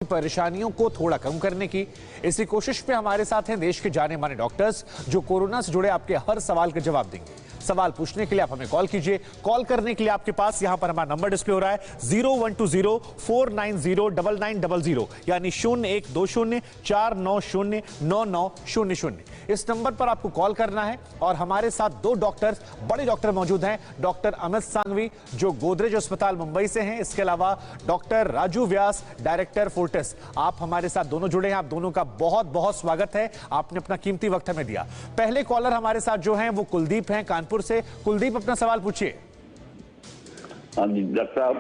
परेशानियों को थोड़ा कम करने की। इसी कोशिश में हमारे साथ हैं देश के जाने माने डॉक्टर्स जो कोरोना से जुड़े आपके हर सवाल का जवाब देंगे। सवाल पूछने के लिए आप हमें कॉल कीजिए। कॉल करने के लिए आपके पास यहां पर हमारा नंबर डिस्प्ले हो रहा है 0120-490-9900 यानी 0120-490-9900। इस नंबर पर आपको कॉल करना है और हमारे साथ दो डॉक्टर्स, बड़े डॉक्टर मौजूद हैं। डॉक्टर अमित सांघवी जो गोदरेज अस्पताल मुंबई से हैं, इसके अलावा डॉक्टर राजू व्यास डायरेक्टर फोर्टिस। आप हमारे साथ दोनों जुड़े हैं, आप दोनों का बहुत बहुत स्वागत है। आपने अपना कीमती वक्त हमें दिया। पहले कॉलर हमारे साथ जो हैं वो कुलदीप हैं कानपुर से। कुलदीप अपना सवाल पूछिए। हाँ जी डॉक्टर साहब,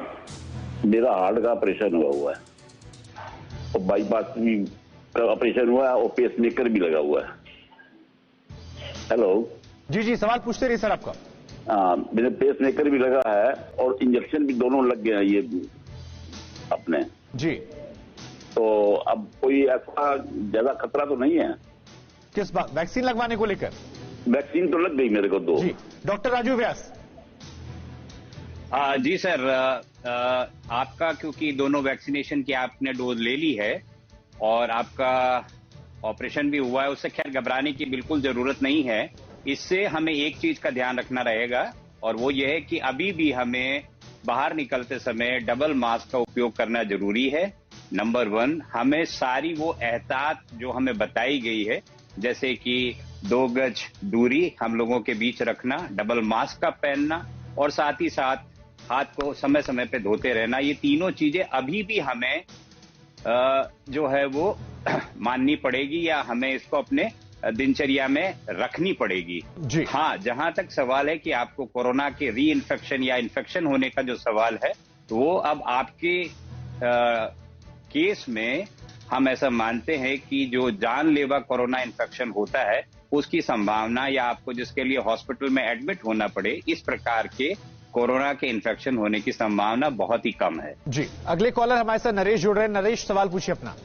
मेरा हार्ट का ऑपरेशन हुआ है और बाईपास भी का ऑपरेशन हुआ है और पेसमेकर भी लगा हुआ है। हेलो जी जी, सवाल पूछते रहिए सर आपका। हाँ, मेरे पेसमेकर भी लगा है और इंजेक्शन भी दोनों लग गए हैं ये अपने जी। तो अब कोई ऐसा ज्यादा खतरा तो नहीं है? किस बात, वैक्सीन लगवाने को लेकर? वैक्सीन तो लग गई मेरे को दो। जी डॉक्टर राजू व्यास। जी सर, आपका क्योंकि दोनों वैक्सीनेशन की आपने डोज ले ली है और आपका ऑपरेशन भी हुआ है, उससे खैर घबराने की बिल्कुल जरूरत नहीं है। इससे हमें एक चीज का ध्यान रखना रहेगा और वो ये है कि अभी भी हमें बाहर निकलते समय डबल मास्क का उपयोग करना जरूरी है। नंबर 1, हमें सारी वो एहतियात जो हमें बताई गई है, जैसे कि 2 गज दूरी हम लोगों के बीच रखना, डबल मास्क का पहनना और साथ ही साथ हाथ को समय समय पे धोते रहना, ये तीनों चीजें अभी भी हमें जो है वो माननी पड़ेगी या हमें इसको अपने दिनचर्या में रखनी पड़ेगी जी। हाँ, जहां तक सवाल है कि आपको कोरोना के री इन्फेक्शन या इन्फेक्शन होने का जो सवाल है, तो वो अब आपके केस में हम ऐसा मानते हैं कि जो जानलेवा कोरोना इन्फेक्शन होता है उसकी संभावना या आपको जिसके लिए हॉस्पिटल में एडमिट होना पड़े, इस प्रकार के कोरोना के इन्फेक्शन होने की संभावना बहुत ही कम है जी। अगले कॉलर हमारे साथ नरेश जुड़ रहे हैं। नरेश, सवाल पूछिए अपना।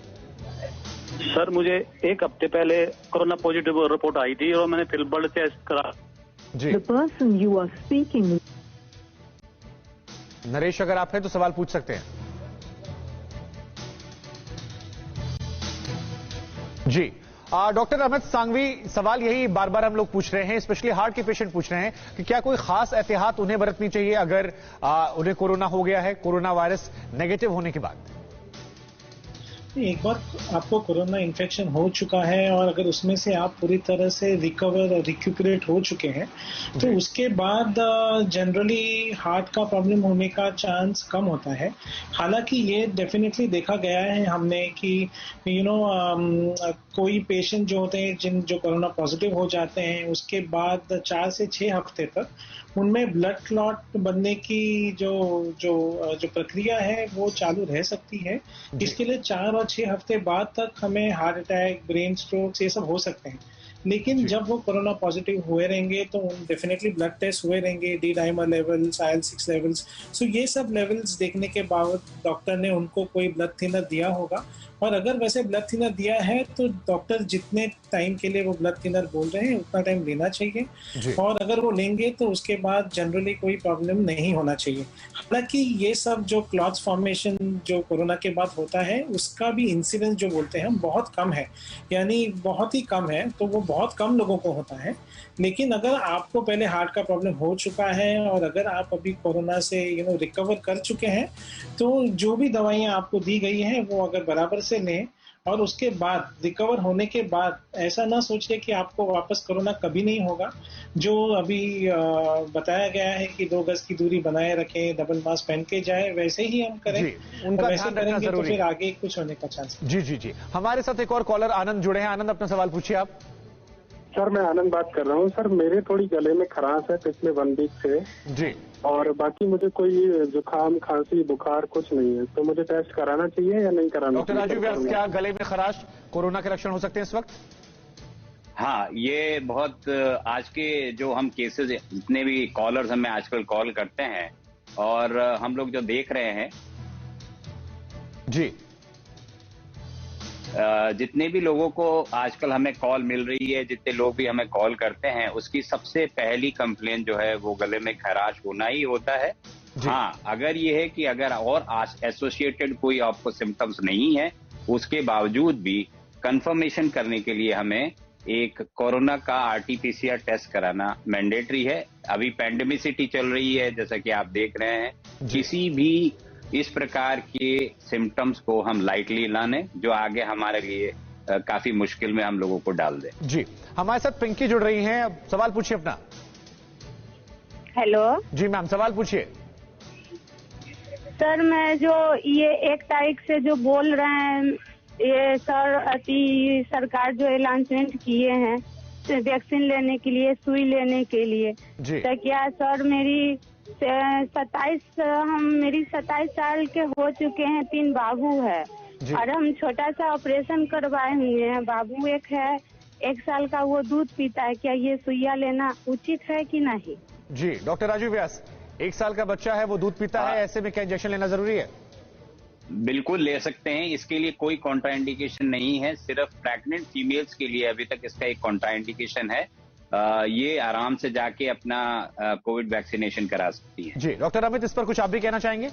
सर, मुझे 1 हफ्ते पहले कोरोना पॉजिटिव रिपोर्ट आई थी और मैंने फिर ब्लड टेस्ट करा जी। नरेश, अगर आप हैं तो सवाल पूछ सकते हैं जी। डॉक्टर अमित सांघवी, सवाल यही बार बार हम लोग पूछ रहे हैं, स्पेशली हार्ट के पेशेंट पूछ रहे हैं कि क्या कोई खास एहतियात उन्हें बरतनी चाहिए अगर उन्हें कोरोना हो गया है, कोरोना वायरस नेगेटिव होने के बाद? एक बार आपको कोरोना इन्फेक्शन हो चुका है और अगर उसमें से आप पूरी तरह से रिकवर और रिक्यूपरेट हो चुके हैं तो उसके बाद जनरली हार्ट का प्रॉब्लम होने का चांस कम होता है। हालांकि ये डेफिनेटली देखा गया है हमने कि कोई पेशेंट जो होते हैं जो कोरोना पॉजिटिव हो जाते हैं उसके बाद 4 से 6 हफ्ते तक उनमें ब्लड क्लॉट बनने की जो प्रक्रिया है वो चालू रह सकती है। इसके लिए 4 और 6 हफ्ते बाद तक हमें हार्ट अटैक, ब्रेन स्ट्रोक ये सब हो सकते हैं। लेकिन जब वो कोरोना पॉजिटिव हुए रहेंगे तो डेफिनेटली ब्लड टेस्ट हुए रहेंगे, D dimer levels, IL-6 levels, so ये सब लेवल्स देखने के बाद डॉक्टर ने उनको कोई ब्लड थिनर दिया होगा और अगर वैसे ब्लड थिनर दिया है तो डॉक्टर जितने टाइम के लिए वो ब्लड थिनर बोल रहे हैं उतना टाइम लेना चाहिए और अगर वो लेंगे तो उसके बाद जनरली कोई प्रॉब्लम नहीं होना चाहिए। हालांकि ये सब जो क्लॉट्स फॉर्मेशन जो कोरोना के बाद होता है उसका भी इंसिडेंस जो बोलते हैं हम बहुत कम है, यानी बहुत ही कम है, तो वो बहुत कम लोगों को होता है। लेकिन अगर आपको पहले हार्ट का प्रॉब्लम हो चुका है और अगर आप अभी कोरोना से रिकवर कर चुके हैं तो जो भी दवाइयां आपको दी गई हैं वो अगर बराबर से लें और उसके बाद रिकवर होने के बाद ऐसा ना सोचें कि आपको वापस कोरोना कभी नहीं होगा। जो अभी बताया गया है कि 2 गज की दूरी बनाए रखें, डबल मास्क पहन के जाए, वैसे ही हम करें। उनका वैसे ध्यान रखना करेंगे तो जरूरी फिर आगे कुछ होने का चांस। जी जी जी। हमारे साथ एक और कॉलर आनंद जुड़े हैं। आनंद, अपना सवाल पूछिए आप। सर, मैं आनंद बात कर रहा हूँ। सर, मेरे थोड़ी गले में खराश है पिछले 1 वीक से जी और बाकी मुझे कोई जुकाम, खांसी, बुखार कुछ नहीं है, तो मुझे टेस्ट कराना चाहिए या नहीं कराना? डॉक्टर राजू व्यास, क्या गले में खराश कोरोना के लक्षण हो सकते हैं इस वक्त? हाँ, ये बहुत आज के जो हम केसेस, जितने भी कॉलर्स हमें आजकल कॉल करते हैं और हम लोग जो देख रहे हैं जी, जितने भी लोगों को आजकल हमें कॉल मिल रही है, जितने लोग भी हमें कॉल करते हैं, उसकी सबसे पहली कंप्लेन जो है वो गले में खराश होना ही होता है। हाँ, अगर ये है कि अगर और एसोसिएटेड कोई आपको सिम्टम्स नहीं है उसके बावजूद भी कंफर्मेशन करने के लिए हमें एक कोरोना का आरटीपीसीआर टेस्ट कराना मैंडेटरी है। अभी पेंडेमिसिटी चल रही है, जैसा कि आप देख रहे हैं। किसी भी इस प्रकार के सिम्टम्स को हम लाइटली ना लें, जो आगे हमारे लिए काफी मुश्किल में हम लोगों को डाल दे। जी, हमारे साथ पिंकी जुड़ रही हैं। अब सवाल पूछिए अपना। हेलो जी मैम, सवाल पूछिए। सर, मैं जो ये 1 तारीख से जो बोल रहे हैं, ये सरकार जो अनाउंसमेंट किए हैं वैक्सीन लेने के लिए, सुई लेने के लिए, तो क्या सर मेरी 27 साल के हो चुके हैं, 3 बाबू है और हम छोटा सा ऑपरेशन करवाए हुए हैं। बाबू एक है 1 साल का, वो दूध पीता है, क्या ये सुइया लेना उचित है कि नहीं? जी डॉक्टर राजू व्यास, 1 साल का बच्चा है, वो दूध पीता है, ऐसे में क्या इंजेक्शन लेना जरूरी है? बिल्कुल ले सकते हैं, इसके लिए कोई कॉन्ट्राइंडिकेशन नहीं है। सिर्फ प्रेग्नेंट फीमेल्स के लिए अभी तक इसका एक कॉन्ट्राइंडिकेशन है। ये आराम से जाके अपना कोविड वैक्सीनेशन करा सकती है। जी डॉक्टर अमित, इस पर कुछ आप भी कहना चाहेंगे?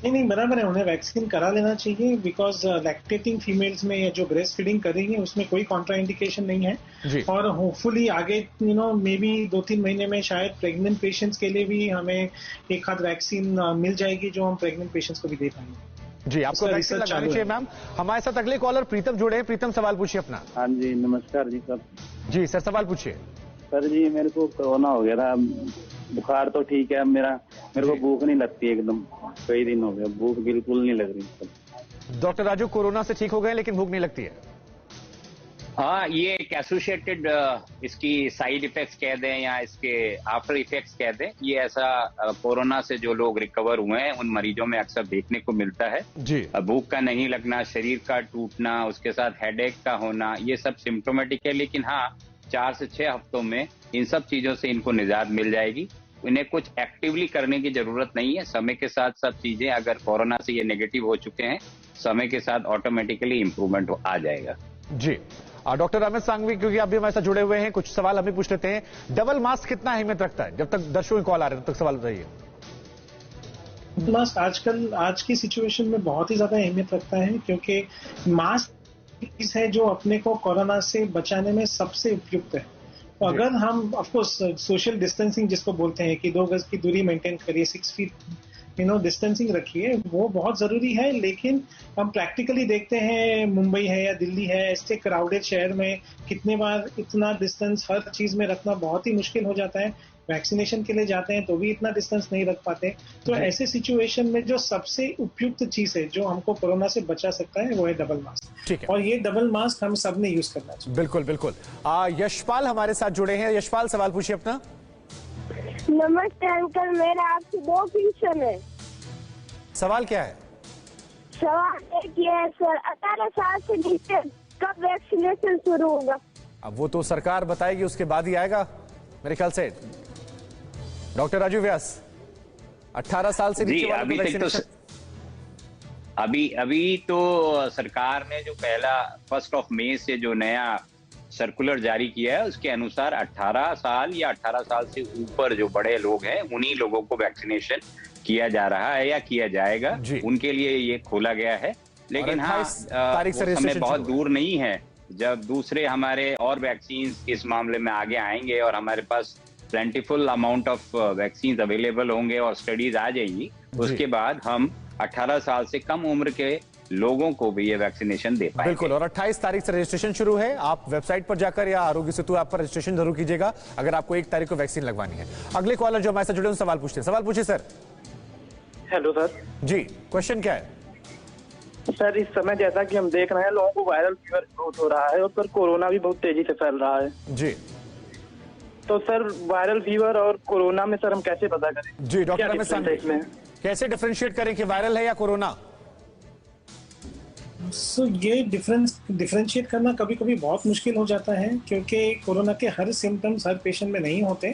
नहीं, बराबर है, उन्हें वैक्सीन करा लेना चाहिए बिकॉज लैक्टेटिंग फीमेल्स में या जो ब्रेस्ट फीडिंग कर रही है उसमें कोई कॉन्ट्राइंडिकेशन नहीं है। और होपफुली आगे मे बी 2-3 महीने में शायद प्रेग्नेंट पेशेंट्स के लिए भी हमें एक आध वैक्सीन मिल जाएगी जो हम प्रेग्नेंट पेशेंट्स को भी दे पाएंगे। जी, आपको वैक्सीन लगानी चाहिए मैम। हमारे साथ अगले कॉलर प्रीतम जुड़े हैं। प्रीतम, सवाल पूछिए अपना। हाँ जी, नमस्कार जी सर। जी सर, सवाल पूछिए। सर जी, मेरे को कोरोना हो गया था, बुखार तो ठीक है, मेरे को भूख नहीं लगती एकदम, कई दिन हो गया, भूख बिल्कुल नहीं लग रही। डॉक्टर राजू, कोरोना से ठीक हो गए लेकिन भूख नहीं लगती है? हाँ, ये एक एसोसिएटेड इसकी साइड इफेक्ट्स कह दें या इसके आफ्टर इफेक्ट्स कह दें, ये ऐसा कोरोना से जो लोग रिकवर हुए हैं उन मरीजों में अक्सर देखने को मिलता है। जी, भूख का नहीं लगना, शरीर का टूटना, उसके साथ हेडेक का होना, ये सब सिम्टोमेटिक है। लेकिन हाँ, 4 से 6 हफ्तों में इन सब चीजों से इनको निजात मिल जाएगी। इन्हें कुछ एक्टिवली करने की जरूरत नहीं है। समय के साथ सब चीजें, अगर कोरोना से ये नेगेटिव हो चुके हैं, समय के साथ ऑटोमेटिकली इंप्रूवमेंट आ जाएगा। जी डॉक्टर अमित सांघवी, क्योंकि आप भी हमारे साथ जुड़े हुए हैं, कुछ सवाल हम भी पूछ लेते हैं। डबल मास्क कितना अहमियत रखता है? जब तक दर्शकों की कॉल आ रहे हैं तब तक सवाल बताइए। मास्क आजकल आज की सिचुएशन में बहुत ही ज्यादा अहमियत रखता है, क्योंकि मास्क चीज है जो अपने को कोरोना से बचाने में सबसे उपयुक्त है। तो अगर हम ऑफकोर्स सोशल डिस्टेंसिंग जिसको बोलते हैं कि 2 गज की दूरी मेंटेन करिए, 6 फीट डिस्टेंसिंग रखिए, वो बहुत जरूरी है। लेकिन हम प्रैक्टिकली देखते हैं, मुंबई है या दिल्ली है, ऐसे क्राउडेड शहर में कितने बार इतना डिस्टेंस हर चीज में रखना बहुत ही मुश्किल हो जाता है। वैक्सीनेशन के लिए जाते हैं तो भी इतना डिस्टेंस नहीं रख पाते। तो ऐसे सिचुएशन में जो सबसे उपयुक्त चीज है जो हमको कोरोना से बचा सकता है वो है डबल मास्क। ठीक है, और ये डबल मास्क हम सब ने यूज करना चाहिए। बिल्कुल बिल्कुल। यशपाल हमारे साथ जुड़े हैं। यशपाल, सवाल पूछिए अपना। नमस्ते अंकल, मेरा आपसे 2 क्वेश्चन है। सवाल क्या है? सवाल एक ये है सर, 18 साल से नीचे कब वैक्सीनेशन शुरू होगा? अब वो तो सरकार बताएगी, उसके बाद ही आएगा मेरे ख्याल से। डॉक्टर राजू व्यास, 18 साल से नीचे वालों को वैक्सीनेशन? अभी तो सरकार ने जो पहला 1 मई से जो नया सर्कुलर जारी किया है, उसके अनुसार 18 साल या 18 साल से ऊपर जो बड़े लोग हैं उन्हीं लोगों को वैक्सीनेशन किया जा रहा है या किया जाएगा, उनके लिए ये खोला गया है। लेकिन हाँ, समय बहुत दूर नहीं है जब दूसरे हमारे और वैक्सीन इस मामले में आगे आएंगे और हमारे पास plentiful amount of vaccine available होंगे और स्टडीज आ जाएंगी। उसके बाद हम 18 साल से कम उम्र के लोगों को भी ये वैक्सीनेशन दे पाएंगे। बिल्कुल, और 28 तारीख से रजिस्ट्रेशन शुरू है। आप वेबसाइट पर जाकर या आरोग्य सेतु ऐप पर रजिस्ट्रेशन जरूर कीजिएगा अगर आपको 1 तारीख को वैक्सीन लगवानी है। अगले कॉलर जो हमारे साथ जुड़े हैं सवाल पूछते हैं। सवाल पूछिए सर। Hello sir. जी, क्वेश्चन क्या है? सर, इस समय जैसा कि हम देख रहे हैं, लोगों को वायरल फीवर बहुत हो रहा है और सर कोरोना भी बहुत तेजी से फैल रहा है। जी, तो सर वायरल फीवर और कोरोना में सर हम कैसे पता करें? जी डॉक्टर अमित सांघवी, कैसे डिफरेंशिएट करें कि वायरल है या कोरोना? ये डिफरेंशिएट करना कभी कभी बहुत मुश्किल हो जाता है, क्योंकि कोरोना के हर सिम्टम्स हर पेशेंट में नहीं होते।